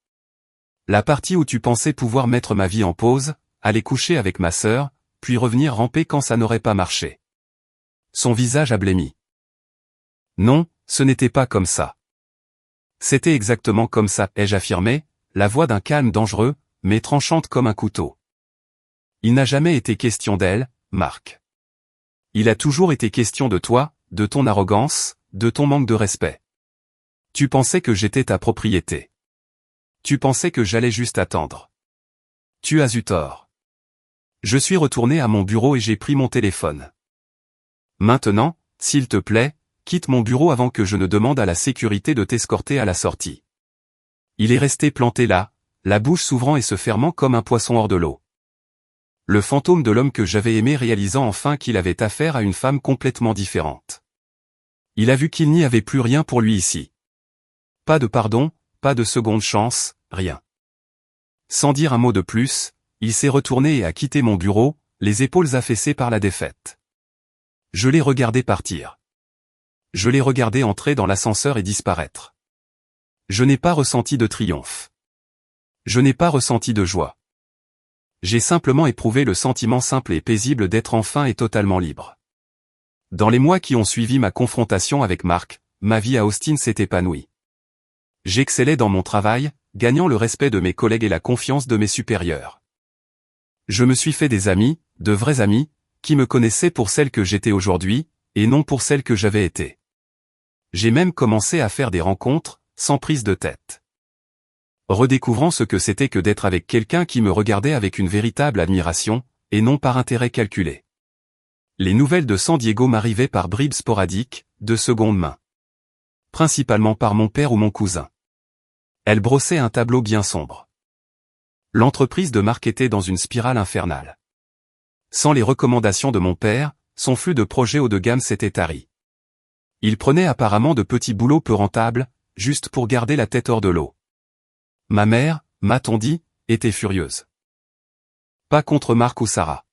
La partie où tu pensais pouvoir mettre ma vie en pause, aller coucher avec ma sœur, puis revenir ramper quand ça n'aurait pas marché. Son visage a blêmi. Non, ce n'était pas comme ça. C'était exactement comme ça, ai-je affirmé, la voix d'un calme dangereux, mais tranchante comme un couteau. Il n'a jamais été question d'elle, Marc. Il a toujours été question de toi, de ton arrogance, de ton manque de respect. Tu pensais que j'étais ta propriété. Tu pensais que j'allais juste attendre. Tu as eu tort. Je suis retourné à mon bureau et j'ai pris mon téléphone. Maintenant, s'il te plaît, quitte mon bureau avant que je ne demande à la sécurité de t'escorter à la sortie. Il est resté planté là, la bouche s'ouvrant et se fermant comme un poisson hors de l'eau. Le fantôme de l'homme que j'avais aimé réalisant enfin qu'il avait affaire à une femme complètement différente. Il a vu qu'il n'y avait plus rien pour lui ici. Pas de pardon, pas de seconde chance, rien. Sans dire un mot de plus, il s'est retourné et a quitté mon bureau, les épaules affaissées par la défaite. Je l'ai regardé partir. Je l'ai regardé entrer dans l'ascenseur et disparaître. Je n'ai pas ressenti de triomphe. Je n'ai pas ressenti de joie. J'ai simplement éprouvé le sentiment simple et paisible d'être enfin et totalement libre. Dans les mois qui ont suivi ma confrontation avec Marc, ma vie à Austin s'est épanouie. J'excellais dans mon travail, gagnant le respect de mes collègues et la confiance de mes supérieurs. Je me suis fait des amis, de vrais amis, qui me connaissaient pour celle que j'étais aujourd'hui, et non pour celle que j'avais été. J'ai même commencé à faire des rencontres, sans prise de tête. Redécouvrant ce que c'était que d'être avec quelqu'un qui me regardait avec une véritable admiration, et non par intérêt calculé. Les nouvelles de San Diego m'arrivaient par bribes sporadiques, de seconde main. Principalement par mon père ou mon cousin. Elles brossaient un tableau bien sombre. L'entreprise de Marc était dans une spirale infernale. Sans les recommandations de mon père, son flux de projets haut de gamme s'était tari. Il prenait apparemment de petits boulots peu rentables, juste pour garder la tête hors de l'eau. Ma mère, m'a-t-on dit, était furieuse. Pas contre Marc ou Sarah.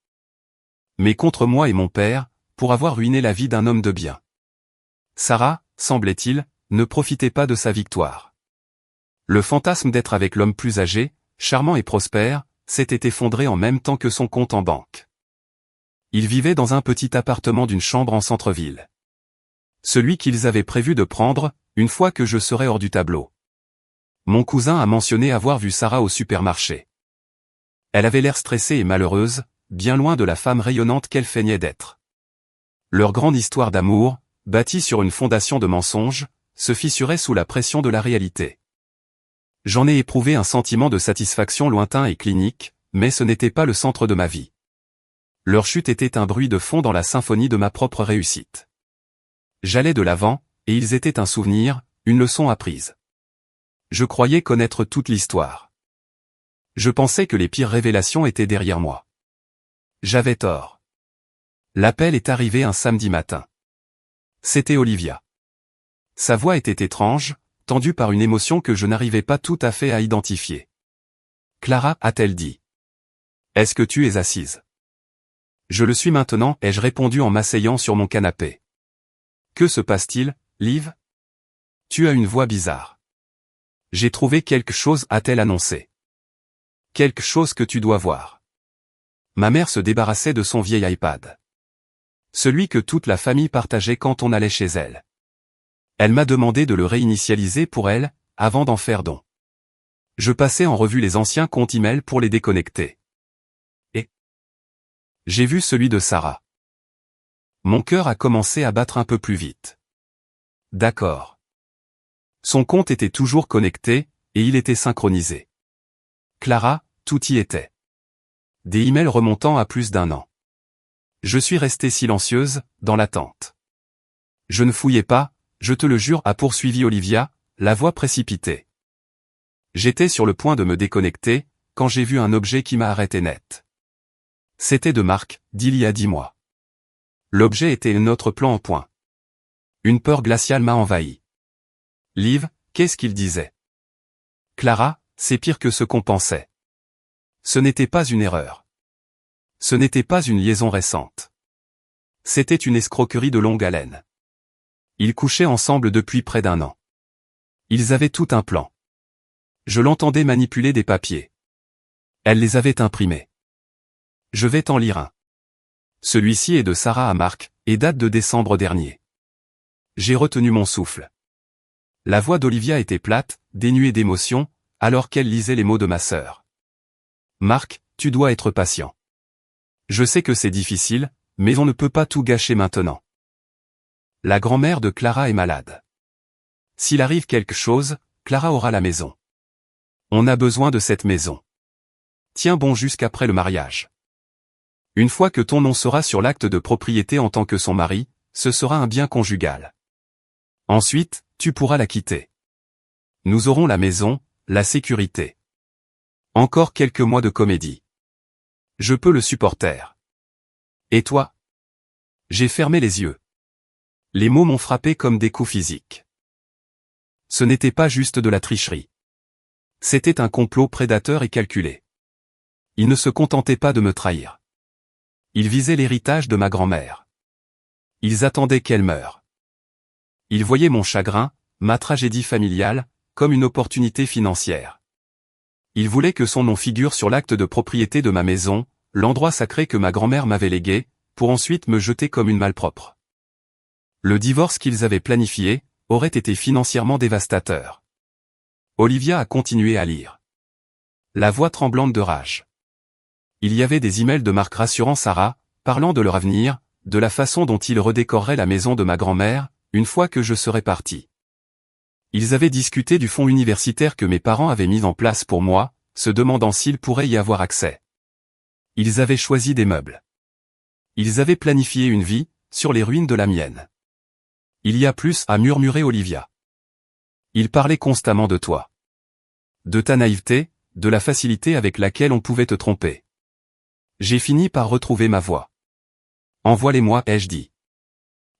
Mais contre moi et mon père, pour avoir ruiné la vie d'un homme de bien. Sarah, semblait-il, ne profitait pas de sa victoire. Le fantasme d'être avec l'homme plus âgé, charmant et prospère, s'était effondré en même temps que son compte en banque. Ils vivaient dans un petit appartement d'une chambre en centre-ville. Celui qu'ils avaient prévu de prendre, une fois que je serais hors du tableau. Mon cousin a mentionné avoir vu Sarah au supermarché. Elle avait l'air stressée et malheureuse, bien loin de la femme rayonnante qu'elle feignait d'être. Leur grande histoire d'amour, bâtie sur une fondation de mensonges, se fissurait sous la pression de la réalité. J'en ai éprouvé un sentiment de satisfaction lointain et clinique, mais ce n'était pas le centre de ma vie. Leur chute était un bruit de fond dans la symphonie de ma propre réussite. J'allais de l'avant, et ils étaient un souvenir, une leçon apprise. Je croyais connaître toute l'histoire. Je pensais que les pires révélations étaient derrière moi. J'avais tort. L'appel est arrivé un samedi matin. C'était Olivia. Sa voix était étrange, tendue par une émotion que je n'arrivais pas tout à fait à identifier. Clara, a-t-elle dit. Est-ce que tu es assise? Je le suis maintenant, ai-je répondu en m'asseyant sur mon canapé. Que se passe-t-il, Liv? Tu as une voix bizarre. J'ai trouvé quelque chose, a-t-elle annoncé. Quelque chose que tu dois voir. Ma mère se débarrassait de son vieil iPad. Celui que toute la famille partageait quand on allait chez elle. Elle m'a demandé de le réinitialiser pour elle, avant d'en faire don. Je passais en revue les anciens comptes email pour les déconnecter. Et j'ai vu celui de Sarah. Mon cœur a commencé à battre un peu plus vite. D'accord. Son compte était toujours connecté, et il était synchronisé. Clara, tout y était. Des emails remontant à plus d'1 an. Je suis restée silencieuse, dans l'attente. Je ne fouillais pas, je te le jure, a poursuivi Olivia, la voix précipitée. J'étais sur le point de me déconnecter, quand j'ai vu un objet qui m'a arrêté net. C'était de Marc, d'il y a 10 mois. L'objet était notre plan en point. Une peur glaciale m'a envahi. Liv, qu'est-ce qu'il disait? Clara, c'est pire que ce qu'on pensait. Ce n'était pas une erreur. Ce n'était pas une liaison récente. C'était une escroquerie de longue haleine. Ils couchaient ensemble depuis près d'1 an. Ils avaient tout un plan. Je l'entendais manipuler des papiers. Elle les avait imprimés. Je vais t'en lire un. Celui-ci est de Sarah à Marc, et date de décembre dernier. J'ai retenu mon souffle. La voix d'Olivia était plate, dénuée d'émotion, alors qu'elle lisait les mots de ma sœur. Marc, tu dois être patient. Je sais que c'est difficile, mais on ne peut pas tout gâcher maintenant. La grand-mère de Clara est malade. S'il arrive quelque chose, Clara aura la maison. On a besoin de cette maison. Tiens bon jusqu'après le mariage. Une fois que ton nom sera sur l'acte de propriété en tant que son mari, ce sera un bien conjugal. Ensuite, tu pourras la quitter. Nous aurons la maison, la sécurité. Encore quelques mois de comédie. Je peux le supporter. Et toi? J'ai fermé les yeux. Les mots m'ont frappé comme des coups physiques. Ce n'était pas juste de la tricherie. C'était un complot prédateur et calculé. Il ne se contentait pas de me trahir. Ils visaient l'héritage de ma grand-mère. Ils attendaient qu'elle meure. Ils voyaient mon chagrin, ma tragédie familiale, comme une opportunité financière. Ils voulaient que son nom figure sur l'acte de propriété de ma maison, l'endroit sacré que ma grand-mère m'avait légué, pour ensuite me jeter comme une malpropre. Le divorce qu'ils avaient planifié, aurait été financièrement dévastateur. Olivia a continué à lire. La voix tremblante de rage. Il y avait des emails de Marc rassurant Sarah, parlant de leur avenir, de la façon dont ils redécoreraient la maison de ma grand-mère, une fois que je serais parti. Ils avaient discuté du fonds universitaire que mes parents avaient mis en place pour moi, se demandant s'ils pourraient y avoir accès. Ils avaient choisi des meubles. Ils avaient planifié une vie, sur les ruines de la mienne. Il y a plus, a murmuré Olivia. Ils parlaient constamment de toi. De ta naïveté, de la facilité avec laquelle on pouvait te tromper. J'ai fini par retrouver ma voix. Envoie-les-moi, ai-je dit.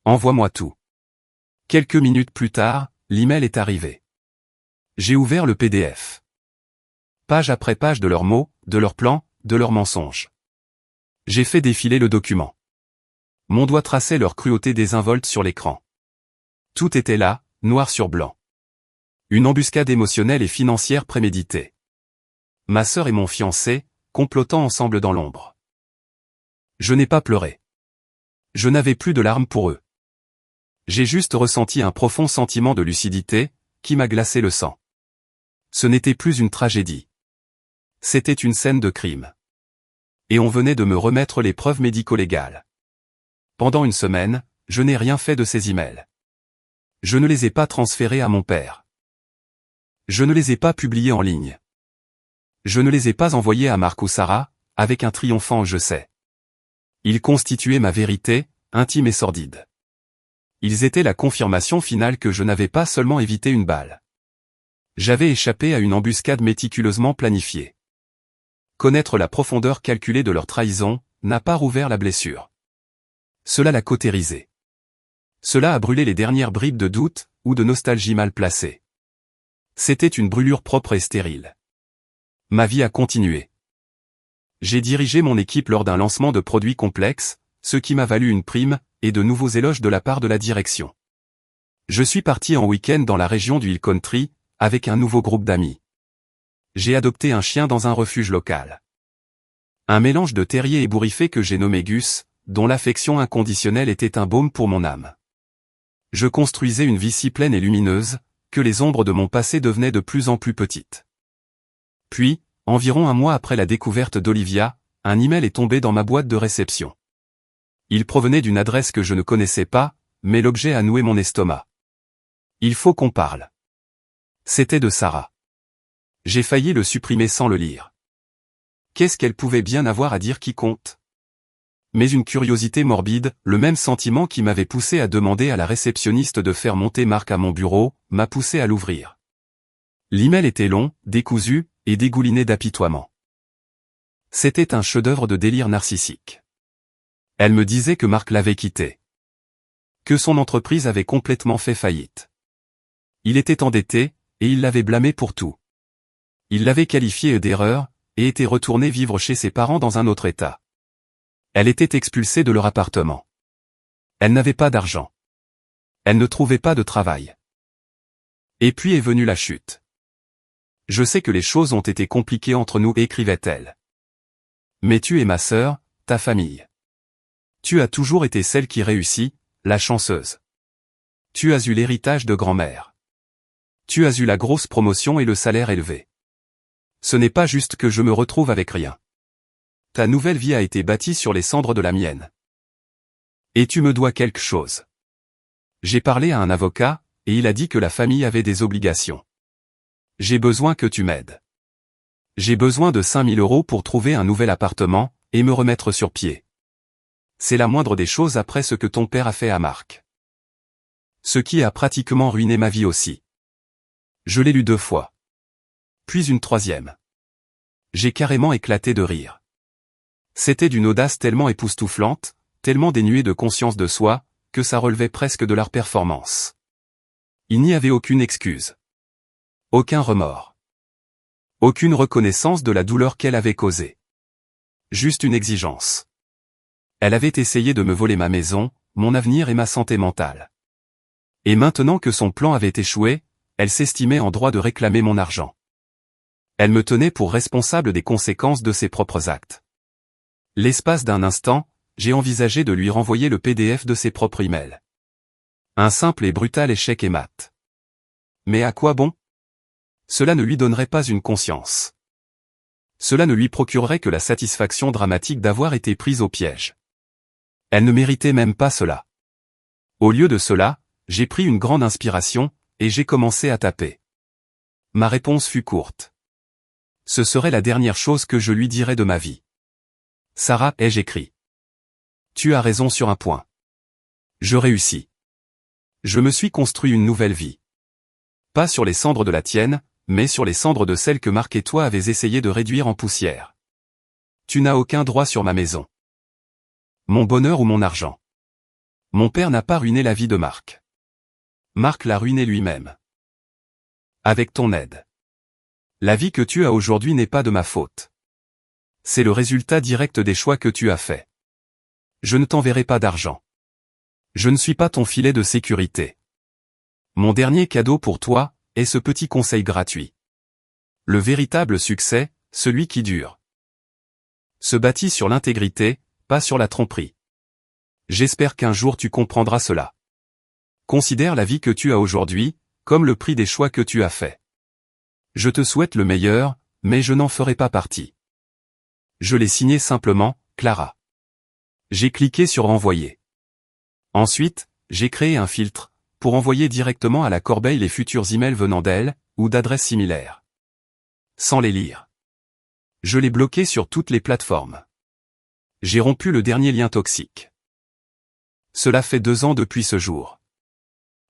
Envoie-moi tout. Quelques minutes plus tard, l'email est arrivé. J'ai ouvert le PDF. Page après page de leurs mots, de leurs plans, de leurs mensonges. J'ai fait défiler le document. Mon doigt traçait leur cruauté désinvolte sur l'écran. Tout était là, noir sur blanc. Une embuscade émotionnelle et financière préméditée. Ma sœur et mon fiancé, complotant ensemble dans l'ombre. Je n'ai pas pleuré. Je n'avais plus de larmes pour eux. J'ai juste ressenti un profond sentiment de lucidité, qui m'a glacé le sang. Ce n'était plus une tragédie. C'était une scène de crime. Et on venait de me remettre les preuves médico-légales. Pendant une semaine, je n'ai rien fait de ces emails. Je ne les ai pas transférés à mon père. Je ne les ai pas publiés en ligne. Je ne les ai pas envoyés à Marc ou Sarah, avec un triomphant je sais. Ils constituaient ma vérité, intime et sordide. Ils étaient la confirmation finale que je n'avais pas seulement évité une balle. J'avais échappé à une embuscade méticuleusement planifiée. Connaître la profondeur calculée de leur trahison n'a pas rouvert la blessure. Cela l'a cautérisée. Cela a brûlé les dernières bribes de doute ou de nostalgie mal placée. C'était une brûlure propre et stérile. Ma vie a continué. J'ai dirigé mon équipe lors d'un lancement de produits complexes, ce qui m'a valu une prime et de nouveaux éloges de la part de la direction. Je suis parti en week-end dans la région du Hill Country, avec un nouveau groupe d'amis. J'ai adopté un chien dans un refuge local. Un mélange de terrier ébouriffé que j'ai nommé Gus, dont l'affection inconditionnelle était un baume pour mon âme. Je construisais une vie si pleine et lumineuse, que les ombres de mon passé devenaient de plus en plus petites. Puis, environ un mois après la découverte d'Olivia, un email est tombé dans ma boîte de réception. Il provenait d'une adresse que je ne connaissais pas, mais l'objet a noué mon estomac. Il faut qu'on parle. C'était de Sarah. J'ai failli le supprimer sans le lire. Qu'est-ce qu'elle pouvait bien avoir à dire qui compte? Mais une curiosité morbide, le même sentiment qui m'avait poussé à demander à la réceptionniste de faire monter Marc à mon bureau, m'a poussé à l'ouvrir. L'email était long, décousu, et dégouliné d'apitoiement. C'était un chef-d'œuvre de délire narcissique. Elle me disait que Marc l'avait quitté. Que son entreprise avait complètement fait faillite. Il était endetté, et il l'avait blâmé pour tout. Il l'avait qualifié d'erreur, et était retourné vivre chez ses parents dans un autre état. Elle était expulsée de leur appartement. Elle n'avait pas d'argent. Elle ne trouvait pas de travail. Et puis est venue la chute. Je sais que les choses ont été compliquées entre nous, écrivait-elle. Mais tu es ma sœur, ta famille. Tu as toujours été celle qui réussit, la chanceuse. Tu as eu l'héritage de grand-mère. Tu as eu la grosse promotion et le salaire élevé. Ce n'est pas juste que je me retrouve avec rien. Ta nouvelle vie a été bâtie sur les cendres de la mienne. Et tu me dois quelque chose. J'ai parlé à un avocat, et il a dit que la famille avait des obligations. J'ai besoin que tu m'aides. J'ai besoin de 5 000 € pour trouver un nouvel appartement, et me remettre sur pied. C'est la moindre des choses après ce que ton père a fait à Marc. Ce qui a pratiquement ruiné ma vie aussi. Je l'ai lu 2 fois. Puis une 3e. J'ai carrément éclaté de rire. C'était d'une audace tellement époustouflante, tellement dénuée de conscience de soi, que ça relevait presque de leur performance. Il n'y avait aucune excuse. Aucun remords. Aucune reconnaissance de la douleur qu'elle avait causée. Juste une exigence. Elle avait essayé de me voler ma maison, mon avenir et ma santé mentale. Et maintenant que son plan avait échoué, elle s'estimait en droit de réclamer mon argent. Elle me tenait pour responsable des conséquences de ses propres actes. L'espace d'un instant, j'ai envisagé de lui renvoyer le PDF de ses propres emails. Un simple et brutal échec et mat. Mais à quoi bon? Cela ne lui donnerait pas une conscience. Cela ne lui procurerait que la satisfaction dramatique d'avoir été prise au piège. Elle ne méritait même pas cela. Au lieu de cela, j'ai pris une grande inspiration, et j'ai commencé à taper. Ma réponse fut courte. Ce serait la dernière chose que je lui dirais de ma vie. Sarah, ai-je écrit. Tu as raison sur un point. Je réussis. Je me suis construit une nouvelle vie. Pas sur les cendres de la tienne, mais sur les cendres de celle que Marc et toi avez essayé de réduire en poussière. Tu n'as aucun droit sur ma maison. Mon bonheur ou mon argent. Mon père n'a pas ruiné la vie de Marc. Marc l'a ruiné lui-même. Avec ton aide. La vie que tu as aujourd'hui n'est pas de ma faute. C'est le résultat direct des choix que tu as faits. Je ne t'enverrai pas d'argent. Je ne suis pas ton filet de sécurité. Mon dernier cadeau pour toi est ce petit conseil gratuit. Le véritable succès, celui qui dure, se bâtit sur l'intégrité, pas sur la tromperie. J'espère qu'un jour tu comprendras cela. Considère la vie que tu as aujourd'hui comme le prix des choix que tu as faits. Je te souhaite le meilleur, mais je n'en ferai pas partie. Je l'ai signé simplement, Clara. J'ai cliqué sur envoyer. Ensuite, j'ai créé un filtre pour envoyer directement à la corbeille les futurs emails venant d'elle ou d'adresses similaires. Sans les lire. Je l'ai bloqué sur toutes les plateformes. J'ai rompu le dernier lien toxique. Cela fait 2 ans depuis ce jour.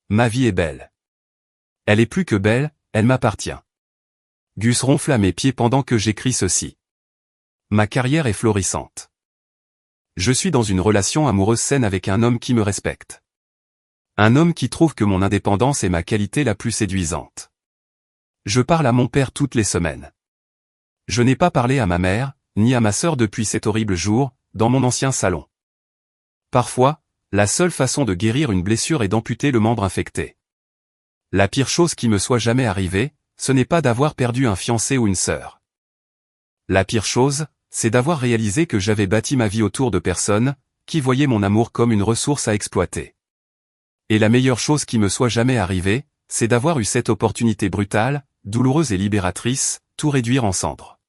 Ma vie est belle. Elle est plus que belle, elle m'appartient. Gus ronfle à mes pieds pendant que j'écris ceci. Ma carrière est florissante. Je suis dans une relation amoureuse saine avec un homme qui me respecte. Un homme qui trouve que mon indépendance est ma qualité la plus séduisante. Je parle à mon père toutes les semaines. Je n'ai pas parlé à ma mère, ni à ma sœur depuis cet horrible jour, dans mon ancien salon. Parfois, la seule façon de guérir une blessure est d'amputer le membre infecté. La pire chose qui me soit jamais arrivée, ce n'est pas d'avoir perdu un fiancé ou une sœur. La pire chose, c'est d'avoir réalisé que j'avais bâti ma vie autour de personnes qui voyaient mon amour comme une ressource à exploiter. Et la meilleure chose qui me soit jamais arrivée, c'est d'avoir eu cette opportunité brutale, douloureuse et libératrice, tout réduire en cendres.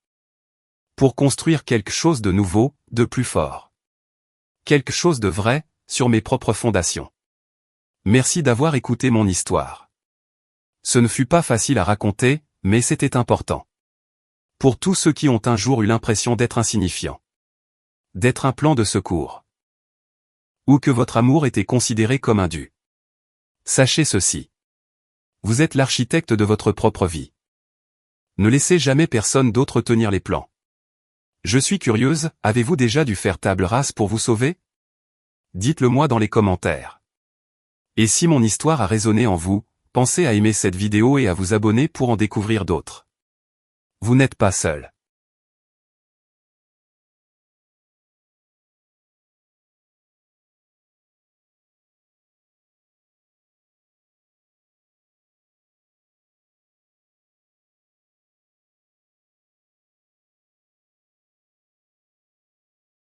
Pour construire quelque chose de nouveau, de plus fort. Quelque chose de vrai, sur mes propres fondations. Merci d'avoir écouté mon histoire. Ce ne fut pas facile à raconter, mais c'était important. Pour tous ceux qui ont un jour eu l'impression d'être insignifiants. D'être un plan de secours. Ou que votre amour était considéré comme un dû. Sachez ceci. Vous êtes l'architecte de votre propre vie. Ne laissez jamais personne d'autre tenir les plans. Je suis curieuse, avez-vous déjà dû faire table rase pour vous sauver? Dites-le moi dans les commentaires. Et si mon histoire a résonné en vous, pensez à aimer cette vidéo et à vous abonner pour en découvrir d'autres. Vous n'êtes pas seul.